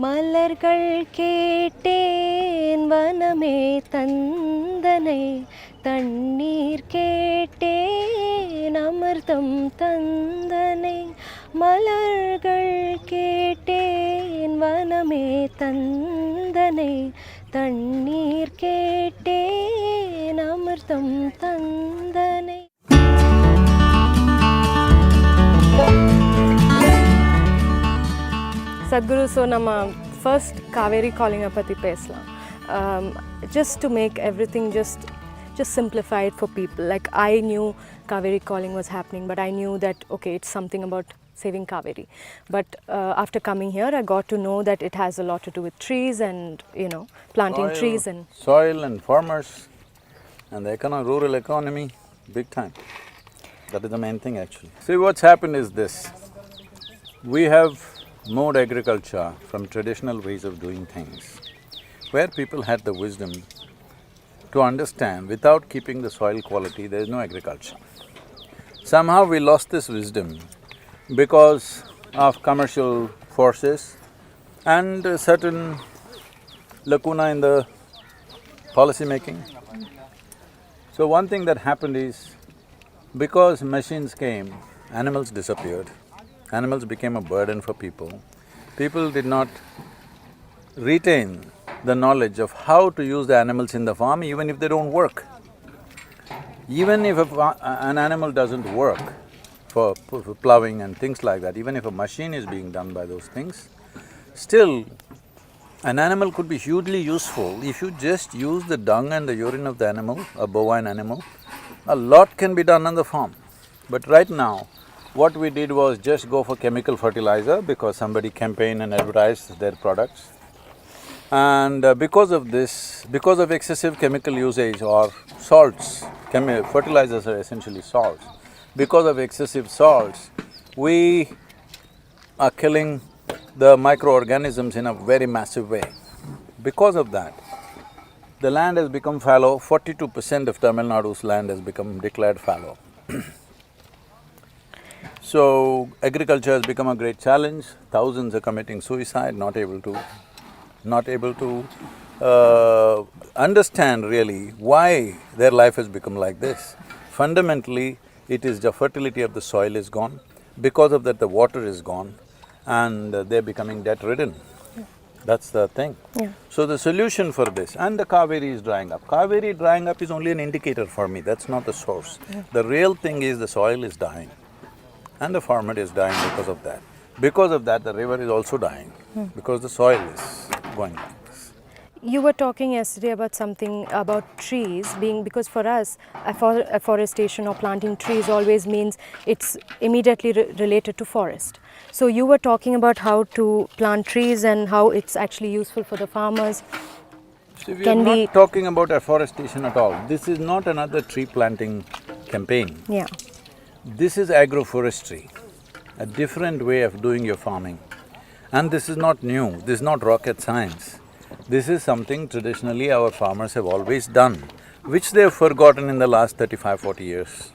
மலர்கள் கேட்டேன் வனமே தந்தனை தண்ணீர் கேட்டேன் அமிர்தம் தந்தனை மலர்கள் கேட்டேன் வனமே தந்தனை தண்ணீர் கேட்டேன் அமிர்தம் தந்தனை. Sadhguru, so nama first Cauvery Calling patti pesalam. Just to make everything just simplify it for people. Like I knew Cauvery Calling was happening, but I knew that okay, it's something about saving Cauvery. But after coming here, I got to know that it has a lot to do with trees and planting trees and soil and farmers and the rural economy, big time. That is the main thing actually. See, what's happened is this: we have moved agriculture from traditional ways of doing things, where people had the wisdom to understand without keeping the soil quality, there is no agriculture. Somehow we lost this wisdom because of commercial forces and a certain lacuna in the policy making. So one thing that happened is, because machines came, animals disappeared. Animals became a burden for people. People did not retain the knowledge of how to use the animals in the farm even if they don't work. Even if an animal doesn't work for ploughing and things like that, even if a machine is being done by those things, still an animal could be hugely useful if you just use the dung and the urine of the animal, a bovine animal. A lot can be done on the farm. But right now, what we did was just go for chemical fertilizer because somebody campaigned and advertised their products. And because of this, because of excessive chemical usage or salts, fertilizers are essentially salts. Because of excessive salts, we are killing the microorganisms in a very massive way. Because of that, the land has become fallow. 42% of Tamil Nadu's land has become declared fallow. So, agriculture has become a great challenge. Thousands are committing suicide, not able to understand really why their life has become like this. Fundamentally, it is the fertility of the soil is gone. Because of that, the water is gone and they're becoming debt-ridden. That's the thing. Yeah. So the solution for this, and the Cauvery is drying up. Cauvery drying up is only an indicator for me, that's not the source. Yeah. The real thing is the soil is dying. And the farmer is dying because of that. Because of that, the river is also dying, because the soil is going like this. You were talking yesterday about something about trees being… because for us, afforestation or planting trees always means it's immediately related to forest. So you were talking about how to plant trees and how it's actually useful for the farmers. See, we are not talking about afforestation at all. This is not another tree planting campaign. Yeah. This is agroforestry, a different way of doing your farming. And this is not new, this is not rocket science. This is something traditionally our farmers have always done, which they have forgotten in the last 35–40 years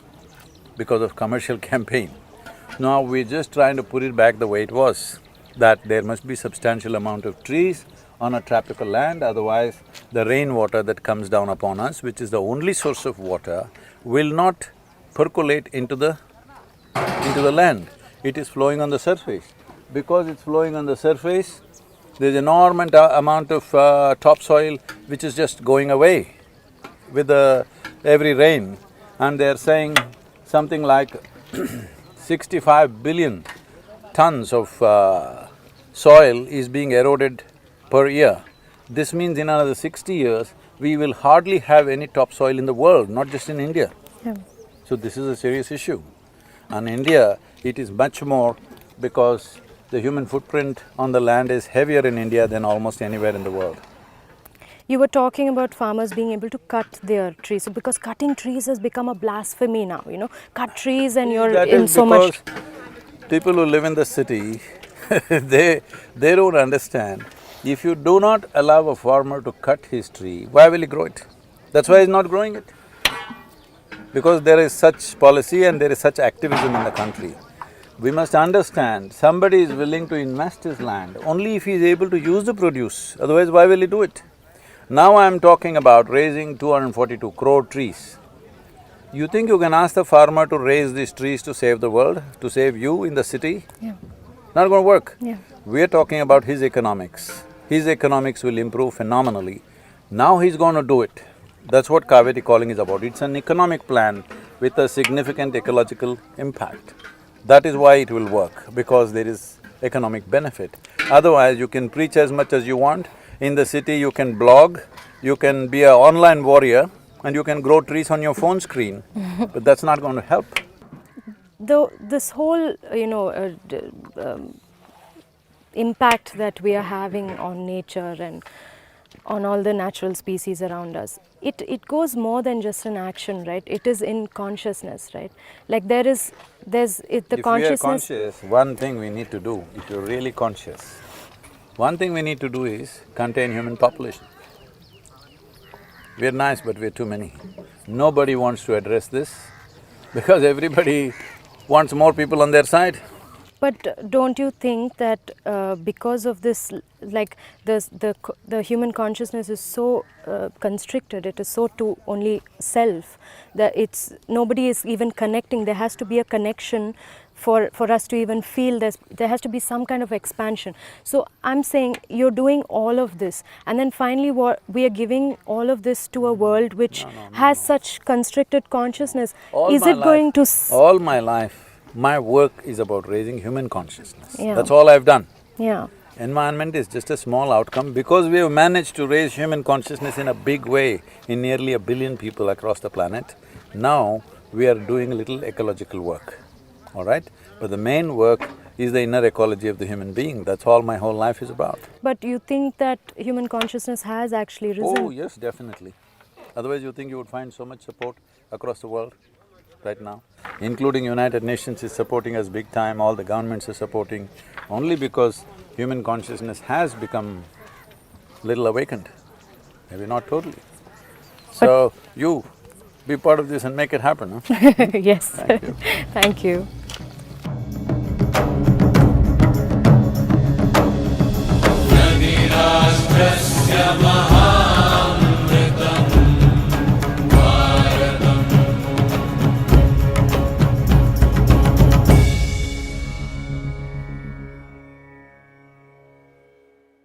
because of commercial campaign. Now we're just trying to put it back the way it was, that there must be substantial amount of trees on a tropical land, otherwise the rainwater that comes down upon us, which is the only source of water, will not percolate into the land. It is flowing on the surface. Because it's flowing on the surface, there's an enormous amount of topsoil which is just going away with every rain. And they're saying something like 65 billion tons of soil is being eroded per year. This means in another 60 years, we will hardly have any topsoil in the world, not just in India. Yeah. So this is a serious issue. And India, it is much more because the human footprint on the land is heavier in India than almost anywhere in the world. You were talking about farmers being able to cut their trees, so because cutting trees has become a blasphemy now, cut trees and you're in so much… People who live in the city, they don't understand. If you do not allow a farmer to cut his tree, why will he grow it? That's why he's not growing it. Because there is such policy and there is such activism in the country We must understand somebody is willing to invest his land only if he is able to use the produce, otherwise why will he do it? Now I am talking about raising 242 crore trees. You think you can ask the farmer to raise these trees to save the world, to save you in the city? Yeah. Not going to work. Yeah. We're talking about his economics. His economics will improve phenomenally. Now he's going to do it. That's what Cauvery Calling is about. It's an economic plan with a significant ecological impact. That is why it will work, because there is economic benefit. Otherwise, you can preach as much as you want. In the city, you can blog, you can be an online warrior, and you can grow trees on your phone screen, but that's not going to help. Though this whole, impact that we are having on nature and on all the natural species around us, it goes more than just an action, right? It is in consciousness, right? Like there's the If we are consciousness. conscious, one thing we need to do, if you're really conscious, one thing we need to do is contain human population. We're nice, but we're too many. Nobody wants to address this because everybody wants more people on their side. But don't you think that because of this, like the human consciousness is so constricted, it is so to only self, that nobody is even connecting. There has to be a connection for us to even feel this. There has to be some kind of expansion. So I'm saying you're doing all of this, and then finally we are giving all of this to a world which has such constricted consciousness. Is it going to… All my life, my work is about raising human consciousness. Yeah. That's all I've done. Yeah. Environment is just a small outcome because we have managed to raise human consciousness in a big way in nearly 1 billion people across the planet. Now, we are doing a little ecological work, all right? But the main work is the inner ecology of the human being. That's all my whole life is about. But you think that human consciousness has actually risen? Oh, yes, definitely. Otherwise, you think you would find so much support across the world right now? Including United Nations is supporting us big time, all the governments are supporting, only because human consciousness has become little awakened, maybe not totally. So, you be part of this and make it happen, huh? Yes. Thank you. Thank you.